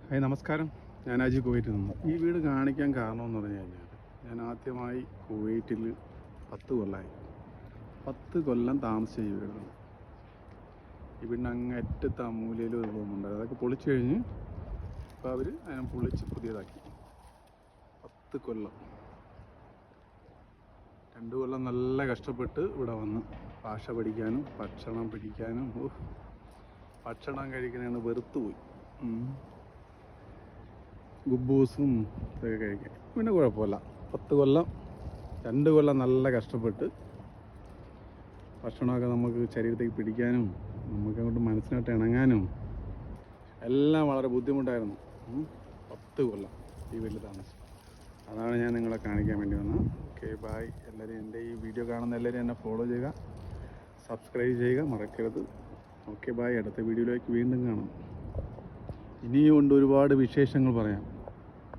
Hi നമസ്കാരം, ഞാൻ അജി കുവൈറ്റിൽ നിന്ന്. ഈ വീട് കാണിക്കാൻ കാരണമെന്ന് പറഞ്ഞു കഴിഞ്ഞാൽ ഞാൻ ആദ്യമായി കുവൈറ്റിൽ 10 കൊല്ലമായി. 10 കൊല്ലം താമസിച്ച ഈ വീടാണ്. ഈ വീടിന് അങ്ങ് അറ്റത്ത് ആ മൂലയിൽ ഒരു റൂമുണ്ടായിരുന്നു. അതൊക്കെ പൊളിച്ചു കഴിഞ്ഞ് ഇപ്പോൾ അവർ അതിനെ പൊളിച്ച് പുതിയതാക്കി. 10 കൊല്ലം, 2 കൊല്ലം നല്ല കഷ്ടപ്പെട്ട് ഇവിടെ വന്ന് ഭാഷ പഠിക്കാനും ഭക്ഷണം പിടിക്കാനും ഭക്ഷണം കഴിക്കുന്നതാണ് വെറുത്തുപോയി. ഗുബൂസും ഇതൊക്കെ കഴിക്കാൻ പിന്നെ കുഴപ്പമില്ല. 10 കൊല്ലം, 2 കൊല്ലം നല്ല കഷ്ടപ്പെട്ട് ഭക്ഷണമൊക്കെ നമുക്ക് ശരീരത്തേക്ക് പിടിക്കാനും നമുക്ക് അങ്ങോട്ട് മനസ്സിനായിട്ട് ഇണങ്ങാനും എല്ലാം വളരെ ബുദ്ധിമുട്ടായിരുന്നു. 10 കൊല്ലം ഈ വീട്ടിൽ താമസം. അതാണ് ഞാൻ നിങ്ങളെ കാണിക്കാൻ വേണ്ടി വന്നത്. Okay, bye. എല്ലാവരും എൻ്റെ ഈ വീഡിയോ കാണുന്ന എല്ലാവരും എന്നെ ഫോളോ ചെയ്യുക, സബ്സ്ക്രൈബ് ചെയ്യുക, മറക്കരുത്. Okay, bye. അടുത്ത വീഡിയോയിലേക്ക് വീണ്ടും കാണാം. ഇനിയും ഉണ്ട് ഒരുപാട് വിശേഷങ്ങൾ പറയാം.